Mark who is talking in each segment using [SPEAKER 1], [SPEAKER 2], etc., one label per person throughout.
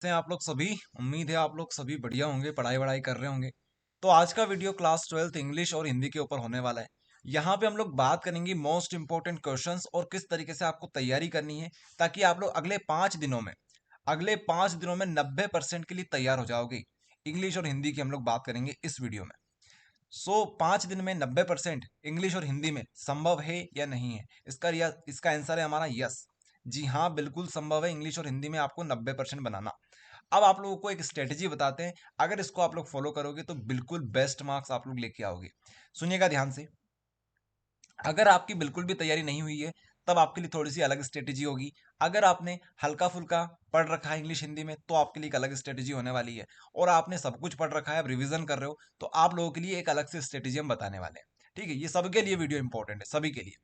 [SPEAKER 1] से आप लोग सभी। उम्मीद है आप लोग सभी बढ़िया होंगे, पढ़ाई वढ़ाई कर रहे होंगे। तो आज का वीडियो क्लास 12th इंग्लिश और हिंदी के ऊपर होने वाला है। यहाँ पे हम लोग बात करेंगे मोस्ट इंपॉर्टेंट क्वेश्चंस और किस तरीके से आपको तैयारी करनी है, ताकि आप लोग अगले 5 दिनों में 90% के लिए तैयार हो जाओगे। इंग्लिश और हिंदी की हम लोग बात करेंगे इस वीडियो में। 5 दिन में 90% इंग्लिश और हिंदी में संभव है या नहीं है? इसका आंसर है हमारा यस। जी हाँ, बिल्कुल संभव है इंग्लिश और हिंदी में आपको 90% बनाना। अब आप लोगों को एक स्ट्रेटजी बताते हैं, अगर इसको आप लोग फॉलो करोगे तो बिल्कुल बेस्ट मार्क्स आप लोग लेके आओगे। सुनिएगा ध्यान से। अगर आपकी बिल्कुल भी तैयारी नहीं हुई है, तब आपके लिए थोड़ी सी अलग स्ट्रेटजी होगी। अगर आपने हल्का फुल्का पढ़ रखा है इंग्लिश हिंदी में, तो आपके लिए एक अलग स्ट्रेटजी होने वाली है। और आपने सब कुछ पढ़ रखा है, आप रिवीजन कर रहे हो, तो आप लोगों के लिए एक अलग से स्ट्रेटजी हम बताने वाले हैं। ठीक है, ये सबके लिए वीडियो इंपॉर्टेंट है, सभी के लिए।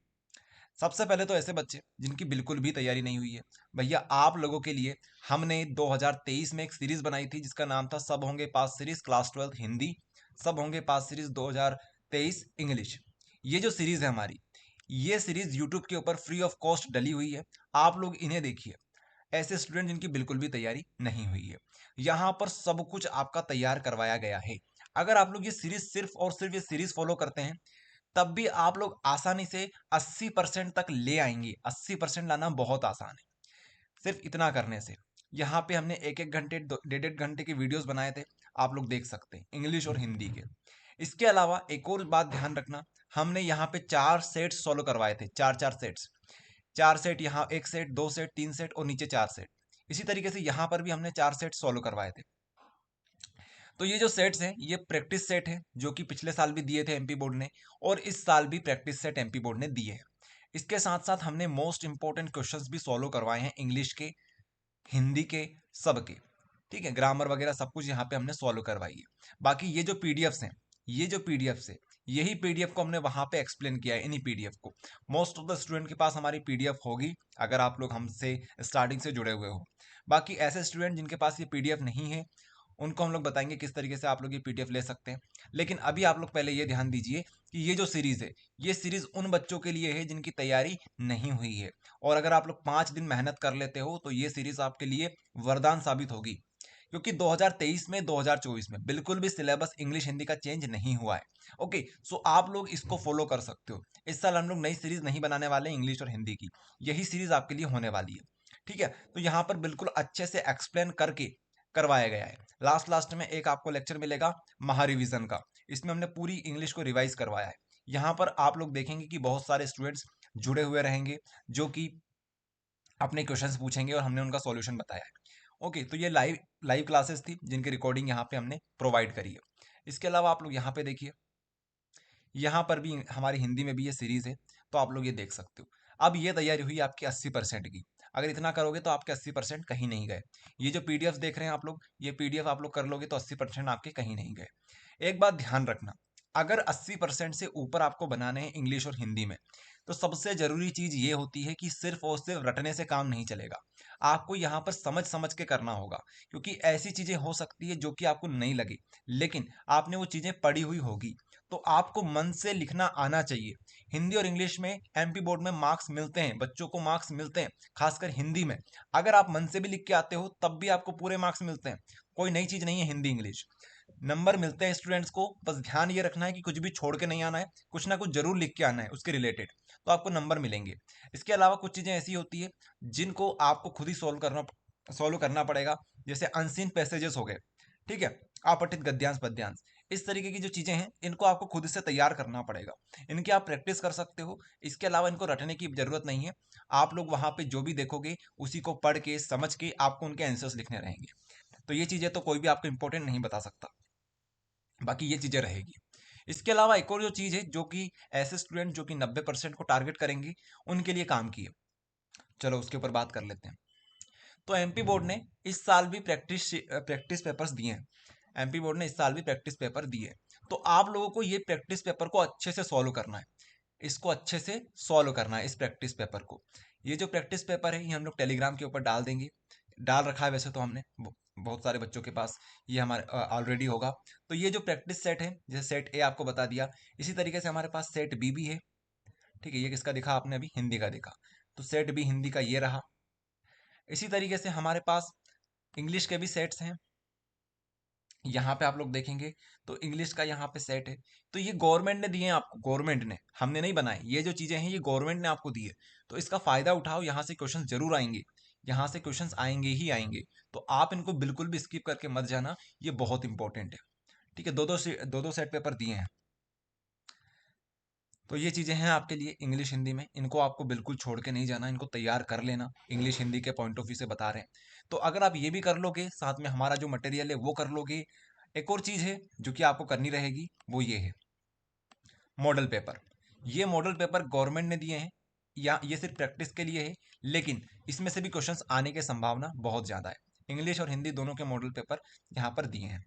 [SPEAKER 1] सबसे पहले तो ऐसे बच्चे जिनकी बिल्कुल भी तैयारी नहीं हुई है, भैया आप लोगों के लिए हमने 2023 में एक सीरीज बनाई थी जिसका नाम था सब होंगे पास सीरीज क्लास 12 हिंदी, सब होंगे पास सीरीज 2023 इंग्लिश। ये जो सीरीज है हमारी, ये सीरीज यूट्यूब के ऊपर फ्री ऑफ कॉस्ट डली हुई है। आप लोग इन्हें देखिए। ऐसे स्टूडेंट जिनकी बिल्कुल भी तैयारी नहीं हुई है, यहाँ पर सब कुछ आपका तैयार करवाया गया है। अगर आप लोग ये सीरीज सिर्फ और सिर्फ ये सीरीज फॉलो करते हैं, तब भी आप लोग आसानी से 80% तक ले आएंगे। 80% लाना बहुत आसान है सिर्फ इतना करने से। यहाँ पे हमने एक एक घंटे, डेढ़ डेढ़ घंटे के वीडियोस बनाए थे, आप लोग देख सकते हैं इंग्लिश और हिंदी के। इसके अलावा एक और बात ध्यान रखना, हमने यहाँ पे 4 सेट्स सॉल्व करवाए थे, चार चार सेट्स। 4 सेट यहाँ, एक सेट, 2 सेट, 3 सेट और नीचे 4 सेट। इसी तरीके से यहाँ पर भी हमने 4 सेट सॉल्व करवाए थे। तो ये जो सेट्स हैं, ये प्रैक्टिस सेट है जो कि पिछले साल भी दिए थे एमपी बोर्ड ने, और इस साल भी प्रैक्टिस सेट एमपी बोर्ड ने दिए हैं। इसके साथ साथ हमने मोस्ट इंपॉर्टेंट क्वेश्चंस भी सॉल्व करवाए हैं, इंग्लिश के, हिंदी के, सब के। ठीक है, ग्रामर वगैरह सब कुछ यहाँ पे हमने सॉल्व करवाई है। बाकी ये जो पीडीएफ्स हैं, ये जो पीडीएफ्स है, यही पीडीएफ को हमने वहां पे एक्सप्लेन किया है, इन्हीं पीडीएफ को। मोस्ट ऑफ द स्टूडेंट के पास हमारी पीडीएफ होगी, अगर आप लोग हमसे स्टार्टिंग से जुड़े हुए हो। बाकी ऐसे स्टूडेंट जिनके पास ये पीडीएफ नहीं है, उनको हम लोग बताएंगे किस तरीके से आप लोग ये पीडीएफ ले सकते हैं। लेकिन अभी आप लोग पहले ये ध्यान दीजिए कि ये जो सीरीज है, ये सीरीज उन बच्चों के लिए है जिनकी तैयारी नहीं हुई है। और अगर आप लोग 5 दिन मेहनत कर लेते हो, तो ये सीरीज आपके लिए वरदान साबित होगी। क्योंकि 2023 में 2024 में बिल्कुल भी सिलेबस इंग्लिश हिंदी का चेंज नहीं हुआ है। ओके, सो आप लोग इसको फॉलो कर सकते हो। इस साल हम लोग नई सीरीज नहीं बनाने वाले इंग्लिश और हिंदी की, यही सीरीज आपके लिए होने वाली है। ठीक है, तो यहाँ पर बिल्कुल अच्छे से एक्सप्लेन करके करवाया गया है। लास्ट लास्ट में एक आपको लेक्चर मिलेगा महा रिवीजन का, इसमें हमने पूरी इंग्लिश को रिवाइज करवाया है। यहाँ पर आप लोग देखेंगे कि बहुत सारे स्टूडेंट्स जुड़े हुए रहेंगे, जो कि अपने क्वेश्चंस पूछेंगे और हमने उनका सॉल्यूशन बताया है। ओके, तो ये लाइव लाइव क्लासेस थी जिनकी रिकॉर्डिंग यहाँ पे हमने प्रोवाइड करी है। इसके अलावा आप लोग यहाँ पे देखिए, यहाँ पर भी हमारी हिंदी में भी ये सीरीज है, तो आप लोग ये देख सकते हो। अब ये तैयारी हुई आपकी 80% की। अगर इतना करोगे तो आपके 80% कहीं नहीं गए। ये जो पीडीएफ देख रहे हैं आप लोग, ये पीडीएफ आप लोग कर लोगे तो 80% आपके कहीं नहीं गए। एक बात ध्यान रखना, अगर 80% से ऊपर आपको बनाने हैं इंग्लिश और हिंदी में, तो सबसे जरूरी चीज ये होती है कि सिर्फ और सिर्फ रटने से काम नहीं चलेगा। आपको यहाँ पर समझ समझ के करना होगा, क्योंकि ऐसी चीजें हो सकती है जो कि आपको नहीं लगे, लेकिन आपने वो चीजें पढ़ी हुई होगी। तो आपको मन से लिखना आना चाहिए। हिंदी और इंग्लिश में एमपी बोर्ड में मार्क्स मिलते हैं, बच्चों को मार्क्स मिलते हैं, खासकर हिंदी में। अगर आप मन से भी लिख के आते हो, तब भी आपको पूरे मार्क्स मिलते हैं। कोई नई चीज नहीं है हिंदी इंग्लिश, नंबर मिलते हैं स्टूडेंट्स को। बस ध्यान ये रखना है कि कुछ भी छोड़ के नहीं आना है, कुछ ना कुछ जरूर लिख के आना है उसके रिलेटेड, तो आपको नंबर मिलेंगे। इसके अलावा कुछ चीजें ऐसी होती है जिनको आपको खुद ही सॉल्व करना पड़ेगा, जैसे अनसीन पैसेजेस हो गए। ठीक है, अपठित गद्यांश पद्यांश, इस तरीके की जो चीजें हैं, इनको आपको खुद से तैयार करना पड़ेगा। इनकी आप प्रैक्टिस कर सकते हो, इसके अलावा इनको रटने की जरूरत नहीं है। आप लोग वहां पे जो भी देखोगे, उसी को पढ़ के समझ के आपको उनके आंसर्स लिखने रहेंगे। तो ये चीजें तो कोई भी आपको इंपॉर्टेंट नहीं बता सकता, बाकी ये चीजें रहेगी। इसके अलावा एक और जो चीज है, जो कि ऐसे स्टूडेंट जो कि 90% को टारगेट करेंगे, उनके लिए काम की है। चलो उसके ऊपर बात कर लेते हैं। तो एमपी बोर्ड ने इस साल भी प्रैक्टिस पेपर्स दिए हैं। एमपी बोर्ड ने इस साल भी प्रैक्टिस पेपर दिए हैं। तो आप लोगों को ये प्रैक्टिस पेपर को अच्छे से सॉल्व करना है, इसको अच्छे से सॉल्व करना है इस प्रैक्टिस पेपर को। ये जो प्रैक्टिस पेपर है, ये हम लोग टेलीग्राम के ऊपर डाल देंगे। डाल रखा है वैसे तो हमने, बहुत सारे बच्चों के पास ये हमारे ऑलरेडी होगा। तो ये जो प्रैक्टिस सेट है, जैसे सेट ए आपको बता दिया, इसी तरीके से हमारे पास सेट बी भी है। ठीक है, ये किसका दिखा आपने अभी? हिंदी का दिखा। तो सेट बी हिंदी का ये रहा। इसी तरीके से हमारे पास इंग्लिश के भी सेट्स हैं। यहाँ पे आप लोग देखेंगे तो इंग्लिश का यहाँ पे सेट है। तो ये गवर्नमेंट ने दिए हैं आपको, गवर्नमेंट ने, हमने नहीं बनाए। ये जो चीजें हैं ये गवर्नमेंट ने आपको दी है, तो इसका फायदा उठाओ। यहाँ से क्वेश्चंस जरूर आएंगे, यहाँ से क्वेश्चंस आएंगे ही आएंगे। तो आप इनको बिल्कुल भी स्किप करके मत जाना, ये बहुत इंपॉर्टेंट है। ठीक है, दो दो सेट पेपर दिए हैं। तो ये चीजें हैं आपके लिए इंग्लिश हिंदी में, इनको आपको बिल्कुल छोड़ के नहीं जाना, इनको तैयार कर लेना। इंग्लिश हिंदी के पॉइंट ऑफ व्यू से बता रहे हैं। तो अगर आप ये भी कर लोगे, साथ में हमारा जो मटेरियल है वो कर लोगे, एक और चीज है जो कि आपको करनी रहेगी, वो ये है मॉडल पेपर। ये मॉडल पेपर गवर्नमेंट ने दिए हैं, या ये सिर्फ प्रैक्टिस के लिए है, लेकिन इसमें से भी क्वेश्चंस आने की संभावना बहुत ज्यादा है। इंग्लिश और हिंदी दोनों के मॉडल पेपर यहाँ पर दिए हैं।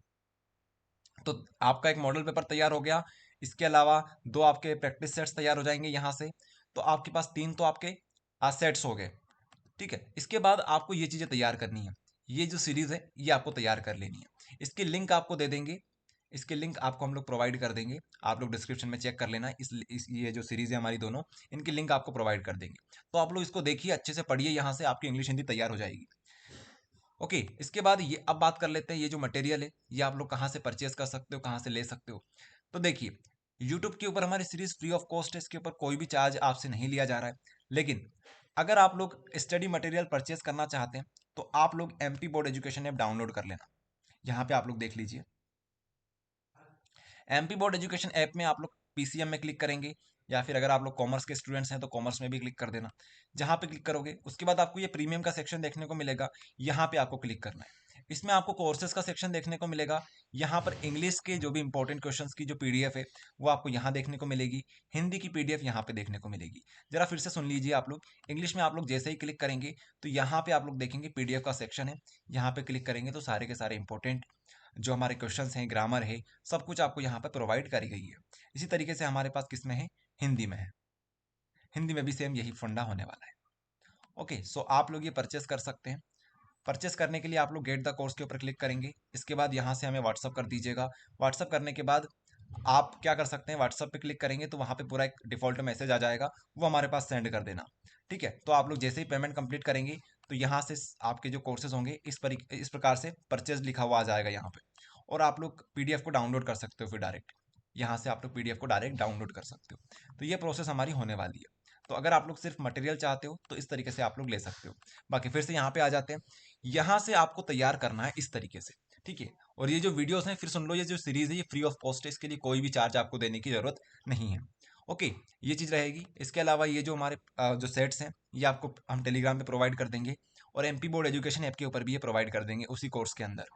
[SPEAKER 1] तो आपका एक मॉडल पेपर तैयार हो गया। इसके अलावा दो आपके प्रैक्टिस सेट्स तैयार हो जाएंगे यहाँ से। तो आपके पास तीन तो आपके सेट्स हो गए। ठीक है, इसके बाद आपको ये चीज़ें तैयार करनी है। ये जो सीरीज़ है ये आपको तैयार कर लेनी है। इसकी लिंक आपको दे देंगे, इसके लिंक आपको हम लोग प्रोवाइड कर देंगे। आप लोग डिस्क्रिप्शन में चेक कर लेना। इस ये जो सीरीज़ है हमारी दोनों, इनकी लिंक आपको प्रोवाइड कर देंगे। तो आप लोग इसको देखिए, अच्छे से पढ़िए, यहाँ से आपकी इंग्लिश हिंदी तैयार हो जाएगी। ओके, इसके बाद ये अब बात कर लेते हैं, ये जो मटेरियल है ये आप लोग कहाँ से परचेज कर सकते हो, कहाँ से ले सकते हो। तो देखिए, यूट्यूब के ऊपर हमारी सीरीज फ्री ऑफ कॉस्ट है, इसके ऊपर कोई भी चार्ज आपसे नहीं लिया जा रहा है। लेकिन अगर आप लोग स्टडी मटेरियल परचेज करना चाहते हैं तो आप लोग MP board education app download कर लेना। यहाँ पे आप लोग देख लीजिए, एमपी बोर्ड एजुकेशन ऐप में आप लोग पीसीएम में क्लिक करेंगे, या फिर अगर आप लोग कॉमर्स के स्टूडेंट्स हैं तो कॉमर्स में भी क्लिक कर देना। जहाँ पे क्लिक करोगे उसके बाद आपको ये प्रीमियम का सेक्शन देखने को मिलेगा, यहाँ पे आपको क्लिक करना है। इसमें आपको कोर्सेज का सेक्शन देखने को मिलेगा। यहाँ पर इंग्लिश के जो भी इंपॉर्टेंट क्वेश्चंस की जो पीडीएफ है वो आपको यहाँ देखने को मिलेगी। हिंदी की पीडीएफ यहाँ पे देखने को मिलेगी। जरा फिर से सुन लीजिए आप लोग। इंग्लिश में आप लोग जैसे ही क्लिक करेंगे तो यहाँ पे आप लोग देखेंगे पीडीएफ का सेक्शन है। यहाँ पे क्लिक करेंगे तो सारे के सारे इंपॉर्टेंट जो हमारे क्वेश्चंस हैं, ग्रामर है, सब कुछ आपको यहाँ पे प्रोवाइड करी गई है। इसी तरीके से हमारे पास किस में है, हिंदी में है। हिंदी में भी सेम यही फंडा होने वाला है। ओके, सो आप लोग ये परचेस कर सकते हैं। परचेस करने के लिए आप लोग गेट द कोर्स के ऊपर क्लिक करेंगे। इसके बाद यहाँ से हमें व्हाट्सअप कर दीजिएगा। व्हाट्सअप करने के बाद आप क्या कर सकते हैं, व्हाट्सअप पे क्लिक करेंगे तो वहाँ पे पूरा एक डिफॉल्ट मैसेज आ जाएगा, वो हमारे पास सेंड कर देना। ठीक है, तो आप लोग जैसे ही पेमेंट कंप्लीट करेंगे तो यहाँ से आपके जो कोर्सेज होंगे इस प्रकार से परचेज लिखा हुआ आ जाएगा यहाँ पे। और आप लोग पीडीएफ को डाउनलोड कर सकते हो, फिर डायरेक्ट यहाँ से आप लोग पीडीएफ को डायरेक्ट डाउनलोड कर सकते हो। तो ये प्रोसेस हमारी होने वाली है। तो अगर आप लोग सिर्फ मटेरियल चाहते हो तो इस तरीके से आप लोग ले सकते हो। बाकी फिर से यहाँ पे आ जाते हैं। यहाँ से आपको तैयार करना है इस तरीके से। ठीक है, और ये जो वीडियोस हैं फिर सुन लो, ये जो सीरीज है ये फ्री ऑफ कॉस्ट है, इसके लिए कोई भी चार्ज आपको देने की जरूरत नहीं है। ओके, ये चीज़ रहेगी। इसके अलावा ये जो हमारे जो सेट्स हैं ये आपको हम टेलीग्राम पे प्रोवाइड कर देंगे, और एमपी बोर्ड एजुकेशन ऐप के ऊपर भी ये प्रोवाइड कर देंगे उसी कोर्स के अंदर।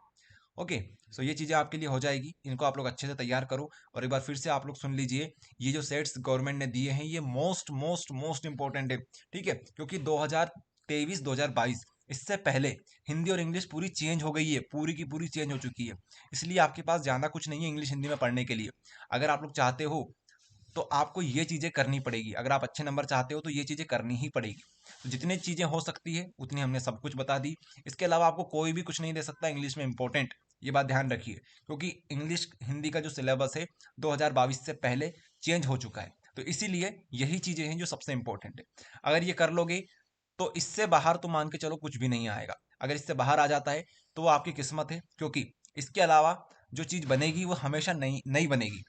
[SPEAKER 1] ओके, सो ये चीज़ें आपके लिए हो जाएगी। इनको आप लोग अच्छे से तैयार करो। और एक बार फिर से आप लोग सुन लीजिए, ये जो सेट्स गवर्नमेंट ने दिए हैं ये मोस्ट मोस्ट मोस्ट इंपॉर्टेंट है। ठीक है, क्योंकि 2023 2022 इससे पहले हिंदी और इंग्लिश पूरी चेंज हो गई है, पूरी की पूरी चेंज हो चुकी है। इसलिए आपके पास ज़्यादा कुछ नहीं है इंग्लिश हिंदी में पढ़ने के लिए। अगर आप लोग चाहते हो तो आपको ये चीज़ें करनी पड़ेगी। अगर आप अच्छे नंबर चाहते हो तो ये चीज़ें करनी ही पड़ेगी। तो जितनी चीज़ें हो सकती है उतनी हमने सब कुछ बता दी। इसके अलावा आपको कोई भी कुछ नहीं दे सकता इंग्लिश में इंपॉर्टेंट, ये बात ध्यान रखिए। क्योंकि इंग्लिश हिंदी का जो सिलेबस है 2022 से पहले चेंज हो चुका है। तो इसीलिए यही चीज़ें हैं जो सबसे इंपॉर्टेंट है। अगर ये कर लोगे तो इससे बाहर तो मान के चलो कुछ भी नहीं आएगा। अगर इससे बाहर आ जाता है तो वो आपकी किस्मत है, क्योंकि इसके अलावा जो चीज़ बनेगी वो हमेशा नई नई बनेगी।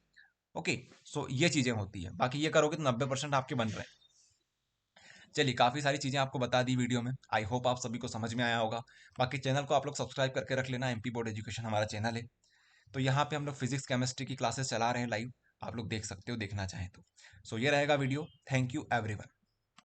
[SPEAKER 1] ओके, सो ये चीजें होती है। बाकी ये करोगे तो 90% आपके बन रहे हैं। चलिए, काफी सारी चीजें आपको बता दी वीडियो में। आई होप आप सभी को समझ में आया होगा। बाकी चैनल को आप लोग सब्सक्राइब करके रख लेना, एमपी बोर्ड एजुकेशन हमारा चैनल है। तो यहाँ पे हम लोग फिजिक्स केमिस्ट्री की क्लासेस चला रहे हैं लाइव, आप लोग देख सकते हो देखना चाहें तो। सो ये रहेगा वीडियो। Thank you everyone.